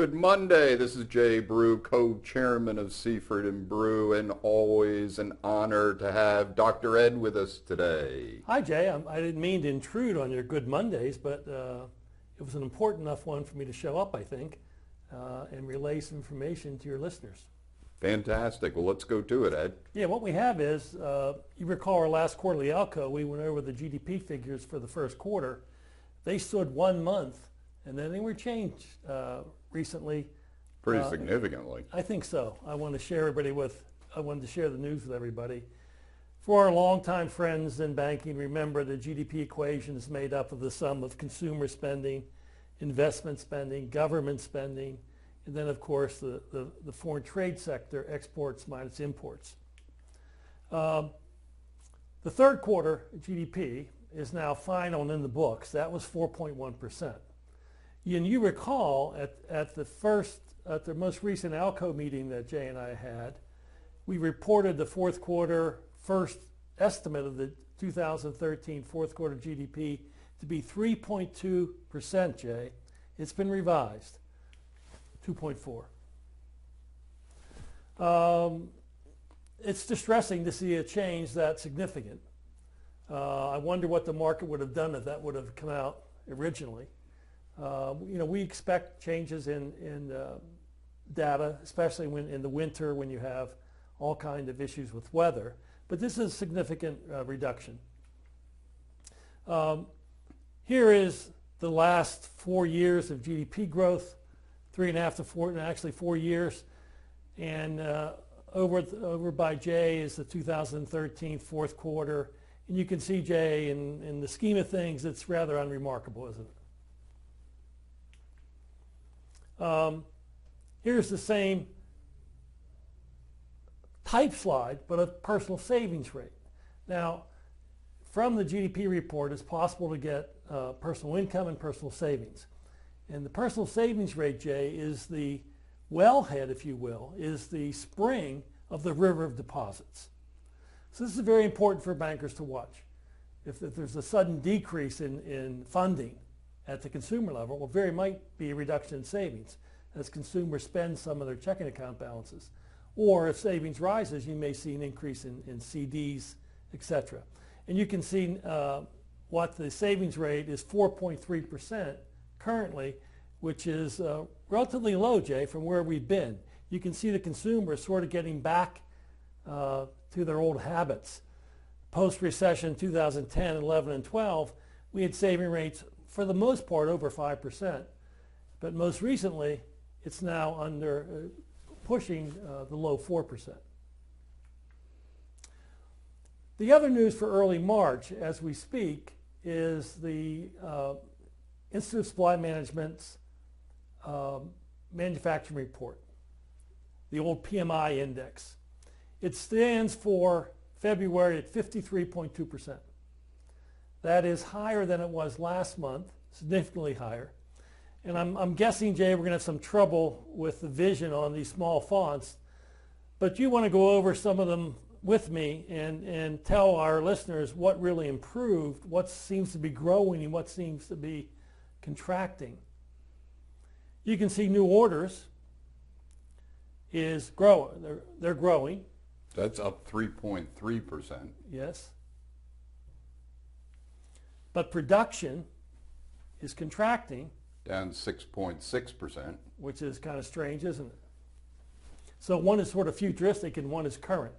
Good Monday. This is Jay Brew, co-chairman of Seaford and Brew, and always an honor to have Dr. Ed with us today. Hi, Jay. I didn't mean to intrude on your Good Mondays, but it was an important enough one for me to show up, I think, and relay some information to your listeners. Fantastic. Well, let's go to it, Ed. Yeah, what we have is, you recall our last quarterly ALCO, we went over the GDP figures for the first quarter. They stood 1 month, and then they were changed recently. Pretty significantly. I think so. I wanted to share the news with everybody. For our longtime friends in banking, remember the GDP equation is made up of the sum of consumer spending, investment spending, government spending, and then, of course, the foreign trade sector, exports minus imports. The third quarter GDP is now final and in the books. That was 4.1%. And you recall at the most recent ALCO meeting that Jay and I had, we reported the fourth quarter first estimate of the 2013 fourth quarter GDP to be 3.2%, Jay. It's been revised, 2.4. It's distressing to see a change that significant. I wonder what the market would have done if that would have come out originally. We expect changes in data, especially in the winter when you have all kinds of issues with weather. But this is a significant reduction. Here is the last 4 years of GDP growth, 3.5 to 4, and actually 4 years. And over by Jay is the 2013 fourth quarter. And you can see, Jay, in the scheme of things, it's rather unremarkable, isn't it? Here's the same type slide, but a personal savings rate. Now, from the GDP report, it's possible to get personal income and personal savings. And the personal savings rate, Jay, is the wellhead, if you will, is the spring of the river of deposits. So this is very important for bankers to watch. If there's a sudden decrease in funding at the consumer level, well, there might be a reduction in savings as consumers spend some of their checking account balances. Or if savings rises, you may see an increase in CDs, etc. And you can see what the savings rate is, 4.3% currently, which is relatively low, Jay, from where we've been. You can see the consumer sort of getting back to their old habits. Post-recession 2010, 11, and 12, we had saving rates for the most part over 5%. But most recently, it's now under pushing the low 4%. The other news for early March, as we speak, is the Institute of Supply Management's manufacturing report, the old PMI index. It stands for February at 53.2%. That is higher than it was last month, significantly higher. And I'm guessing, Jay, we're going to have some trouble with the vision on these small fonts. But you want to go over some of them with me and tell our listeners what really improved, what seems to be growing, and what seems to be contracting. You can see new orders is growing. They're growing. That's up 3.3%. Yes. But production is contracting. Down 6.6%. Which is kind of strange, isn't it? So one is sort of futuristic and one is current.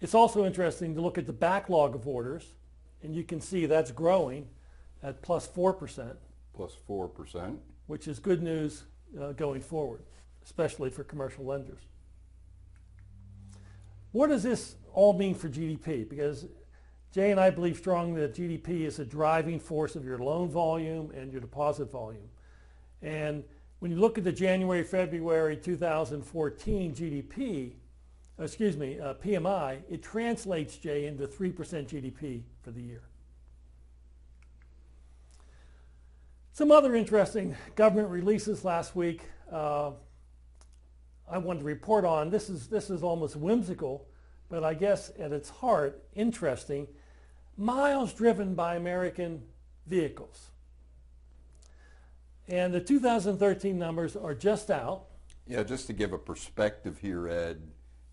It's also interesting to look at the backlog of orders, and you can see that's growing at plus 4%. Plus 4%. Which is good news going forward, especially for commercial lenders. What does this all mean for GDP? Because Jay and I believe strongly that GDP is a driving force of your loan volume and your deposit volume. And when you look at the January-February 2014 PMI, it translates, Jay, into 3% GDP for the year. Some other interesting government releases last week I wanted to report on. This is almost whimsical, but I guess at its heart, interesting. Miles driven by American vehicles. And the 2013 numbers are just out. Yeah, just to give a perspective here, Ed,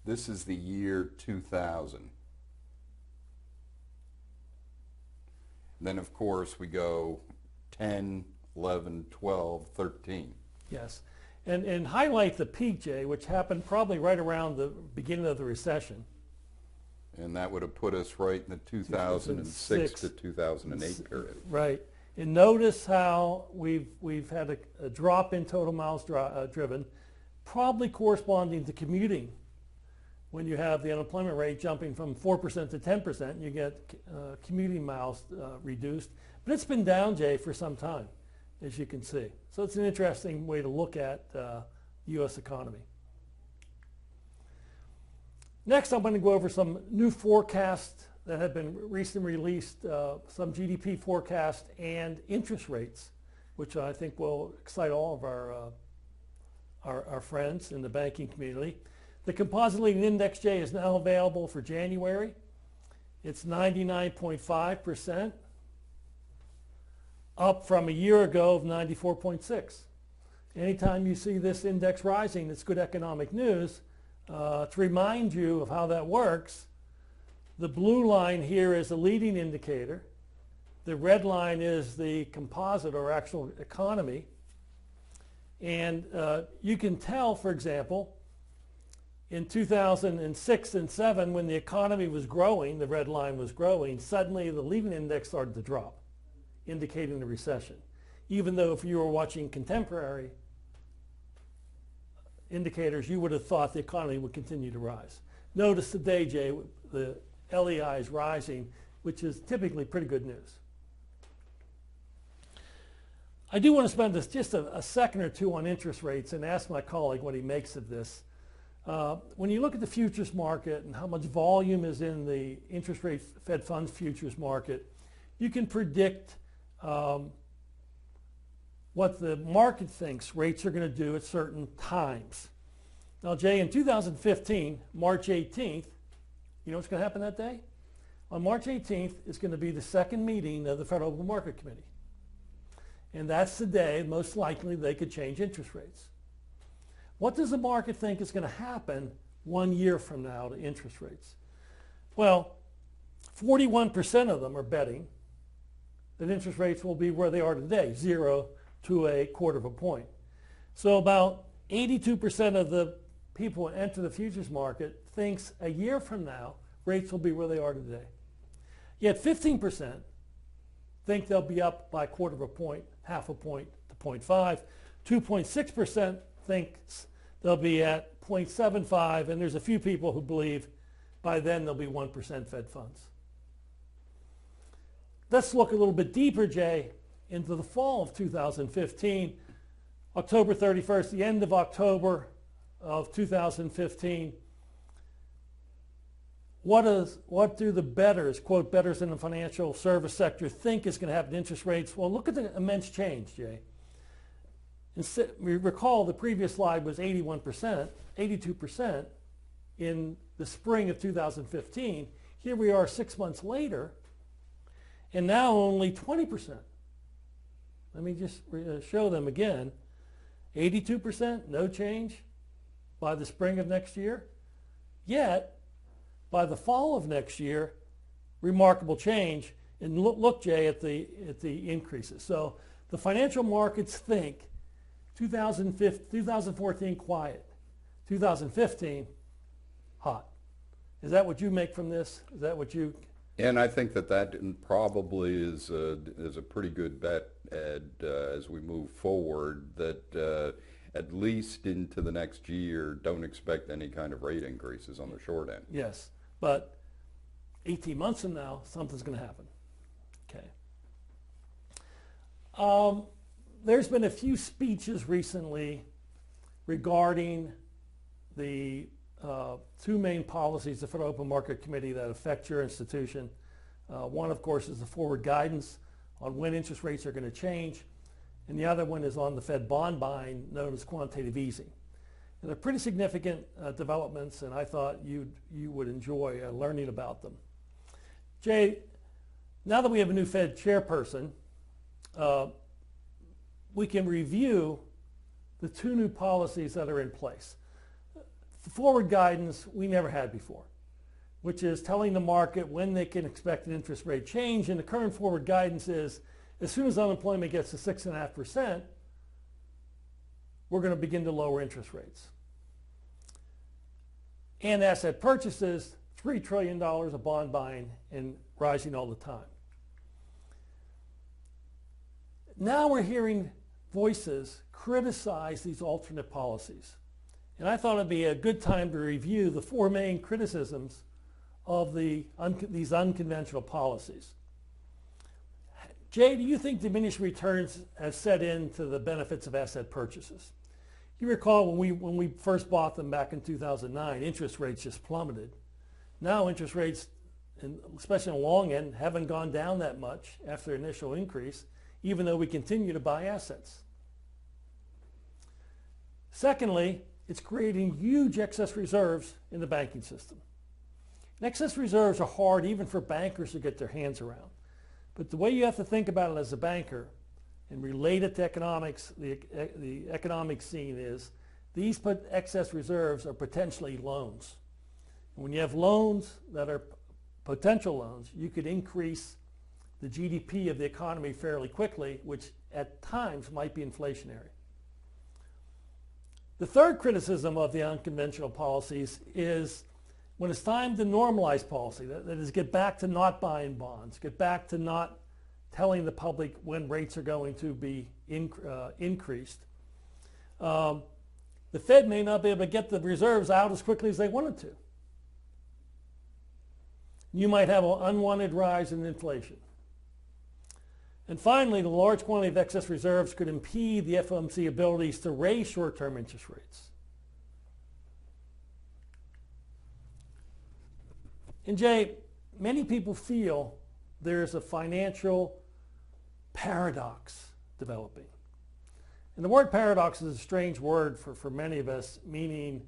this is the year 2000. Then, of course, we go 10, 11, 12, 13. Yes. And highlight the peak, Jay, which happened probably right around the beginning of the recession. And that would have put us right in the 2006 to 2008 period. Right. And notice how we've had a drop in total miles driven, probably corresponding to commuting. When you have the unemployment rate jumping from 4% to 10%, you get commuting miles reduced. But it's been down, Jay, for some time, as you can see. So it's an interesting way to look at the U.S. economy. Next, I'm going to go over some new forecasts that have been recently released, some GDP forecasts and interest rates, which I think will excite all of our friends in the banking community. The Composite Leading Index, Jay, is now available for January. It's 99.5%, up from a year ago of 94.6. Anytime you see this index rising, it's good economic news. To remind you of how that works, the blue line here is a leading indicator. The red line is the composite or actual economy. And you can tell, for example, in 2006 and 7, when the economy was growing, the red line was growing, suddenly the leading index started to drop, indicating a recession. Even though if you were watching contemporary indicators, you would have thought the economy would continue to rise. Notice today, Jay, the LEI is rising, which is typically pretty good news. I do want to spend just a second or two on interest rates and ask my colleague what he makes of this. When you look at the futures market and how much volume is in the interest rate Fed funds futures market, you can predict what the market thinks rates are going to do at certain times. Now, Jay, in 2015, March 18th, you know what's going to happen that day? On March 18th is going to be the second meeting of the Federal Open Market Committee. And that's the day, most likely, they could change interest rates. What does the market think is going to happen 1 year from now to interest rates? Well, 41% of them are betting that interest rates will be where they are today, 0 to 1/4 point. So about 82% of the people who enter the futures market thinks a year from now rates will be where they are today. Yet 15% think they'll be up by 1/4 point, 1/2 point to 0.5. 2.6% thinks they'll be at 0.75, and there's a few people who believe by then there'll be 1% Fed funds. Let's look a little bit deeper, Jay, into the fall of 2015. October 31st, the end of October of 2015. What do the bettors, quote, bettors in the financial service sector think is going to happen to interest rates? Well, look at the immense change, Jay. We recall the previous slide was 81%, 82% in the spring of 2015. Here we are 6 months later, and now only 20%. Let me just show them again. 82%, no change by the spring of next year. Yet, by the fall of next year, remarkable change. And look, Jay, at the increases. So the financial markets think 2014 quiet, 2015 hot. Is that what you make from this? Is that what you? And I think that probably is a pretty good bet, Ed, as we move forward, that at least into the next year, don't expect any kind of rate increases on the short end. Yes, but 18 months from now, something's going to happen. Okay. There's been a few speeches recently regarding the two main policies of the Federal Open Market Committee that affect your institution. One, of course, is the forward guidance on when interest rates are going to change, and the other one is on the Fed bond buying, known as quantitative easing. And they're pretty significant developments, and I thought you would enjoy learning about them. Jay, now that we have a new Fed chairperson, we can review the two new policies that are in place. The forward guidance we never had before, which is telling the market when they can expect an interest rate change. And the current forward guidance is as soon as unemployment gets to 6.5%, we're going to begin to lower interest rates. And asset purchases, $3 trillion of bond buying and rising all the time. Now we're hearing voices criticize these alternate policies. And I thought it'd be a good time to review the four main criticisms of these unconventional policies. Jay, do you think diminished returns have set into the benefits of asset purchases? You recall when we first bought them back in 2009, interest rates just plummeted. Now interest rates, especially on the long end, haven't gone down that much after the initial increase, even though we continue to buy assets. Secondly, it's creating huge excess reserves in the banking system. And excess reserves are hard even for bankers to get their hands around. But the way you have to think about it as a banker and relate it to economics, the economic scene is these excess reserves are potentially loans. And when you have loans that are potential loans, you could increase the GDP of the economy fairly quickly, which at times might be inflationary. The third criticism of the unconventional policies is when it's time to normalize policy, that is get back to not buying bonds, get back to not telling the public when rates are going to be increased. The Fed may not be able to get the reserves out as quickly as they wanted to. You might have an unwanted rise in inflation. And finally, the large quantity of excess reserves could impede the FOMC abilities to raise short-term interest rates. And Jay, many people feel there's a financial paradox developing. And the word paradox is a strange word for many of us, meaning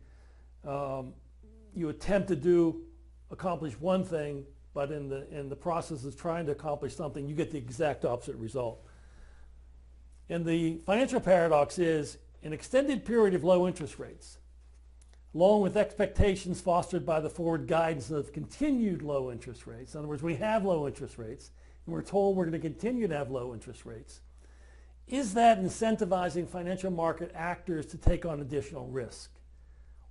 you attempt to accomplish one thing, but in the process of trying to accomplish something, you get the exact opposite result. And the financial paradox is an extended period of low interest rates, along with expectations fostered by the forward guidance of continued low interest rates. In other words, we have low interest rates, and we're told we're going to continue to have low interest rates. Is that incentivizing financial market actors to take on additional risk?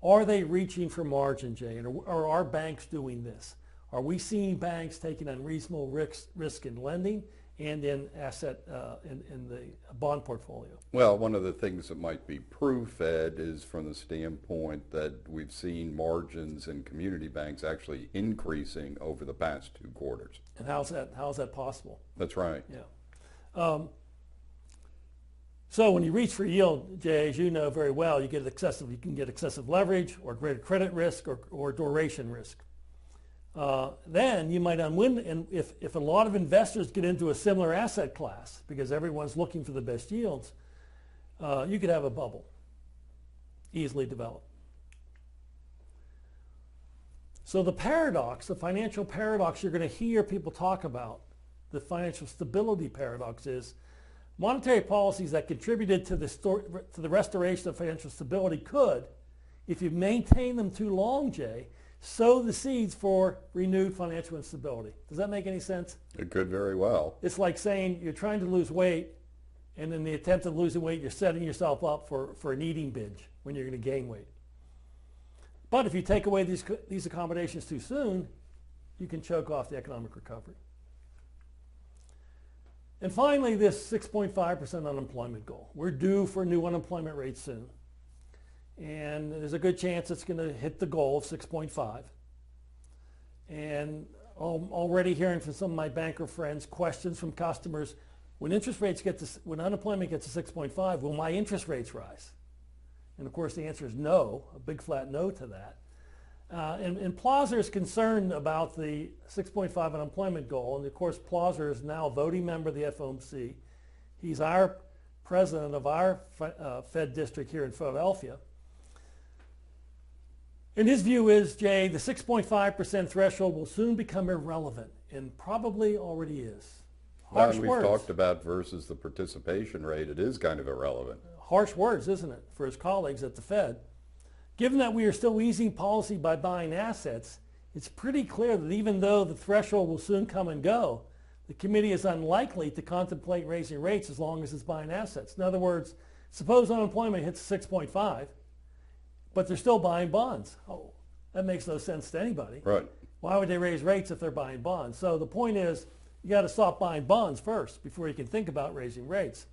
Are they reaching for margin, Jay? Or are banks doing this? Are we seeing banks taking unreasonable risk in lending and in in the bond portfolio? Well, one of the things that might be proof, Ed, is from the standpoint that we've seen margins in community banks actually increasing over the past 2 quarters. And how's that possible? That's right. Yeah. So when you reach for yield, Jay, as you know very well, you can get excessive leverage or greater credit risk or duration risk. Then you might unwind, and if a lot of investors get into a similar asset class because everyone's looking for the best yields, you could have a bubble easily develop. So the paradox, the financial paradox you're going to hear people talk about, the financial stability paradox, is monetary policies that contributed to the restoration of financial stability could, if you maintain them too long, Jay, sow the seeds for renewed financial instability. Does that make any sense? It could very well. It's like saying you're trying to lose weight, and in the attempt of losing weight, you're setting yourself up for an eating binge when you're going to gain weight. But if you take away these accommodations too soon, you can choke off the economic recovery. And finally, this 6.5% unemployment goal. We're due for a new unemployment rate soon. And there's a good chance it's going to hit the goal of 6.5. And I'm already hearing from some of my banker friends questions from customers, when unemployment gets to 6.5, will my interest rates rise? And of course the answer is no, a big flat no to that. And Plosser is concerned about the 6.5 unemployment goal. And of course Plosser is now a voting member of the FOMC. He's our president of our Fed district here in Philadelphia. And his view is, Jay, the 6.5% threshold will soon become irrelevant, and probably already is. Harsh And we've words. talked about versus the participation rate. It is kind of irrelevant. Harsh words, isn't it, for his colleagues at the Fed. Given that we are still easing policy by buying assets, it's pretty clear that even though the threshold will soon come and go, the committee is unlikely to contemplate raising rates as long as it's buying assets. In other words, suppose unemployment hits 6.5, but they're still buying bonds. Oh, that makes no sense to anybody. Right. Why would they raise rates if they're buying bonds? So the point is, you got to stop buying bonds first before you can think about raising rates.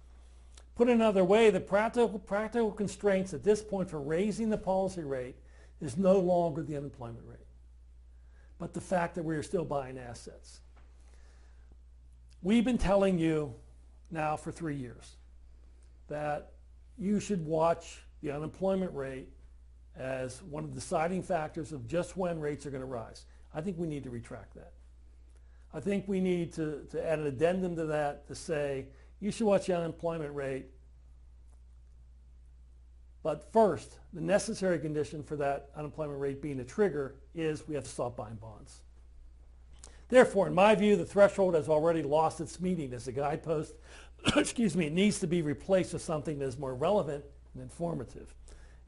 Put another way, the practical constraints at this point for raising the policy rate is no longer the unemployment rate, but the fact that we are still buying assets. We've been telling you now for 3 years that you should watch the unemployment rate as one of the deciding factors of just when rates are going to rise. I think we need to retract that. I think we need to add an addendum to that to say you should watch the unemployment rate, but first, the necessary condition for that unemployment rate being a trigger is we have to stop buying bonds. Therefore, in my view, the threshold has already lost its meaning as a guidepost. Excuse me, it needs to be replaced with something that is more relevant and informative.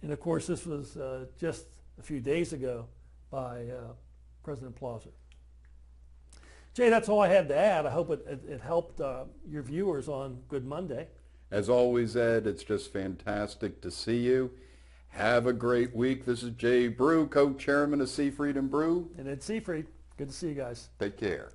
And of course, this was just a few days ago by President Plosser. Jay, that's all I had to add. I hope it helped your viewers on Good Monday. As always, Ed, it's just fantastic to see you. Have a great week. This is Jay Brew, co-chairman of Seafried and Brew. And Ed Seafried, good to see you guys. Take care.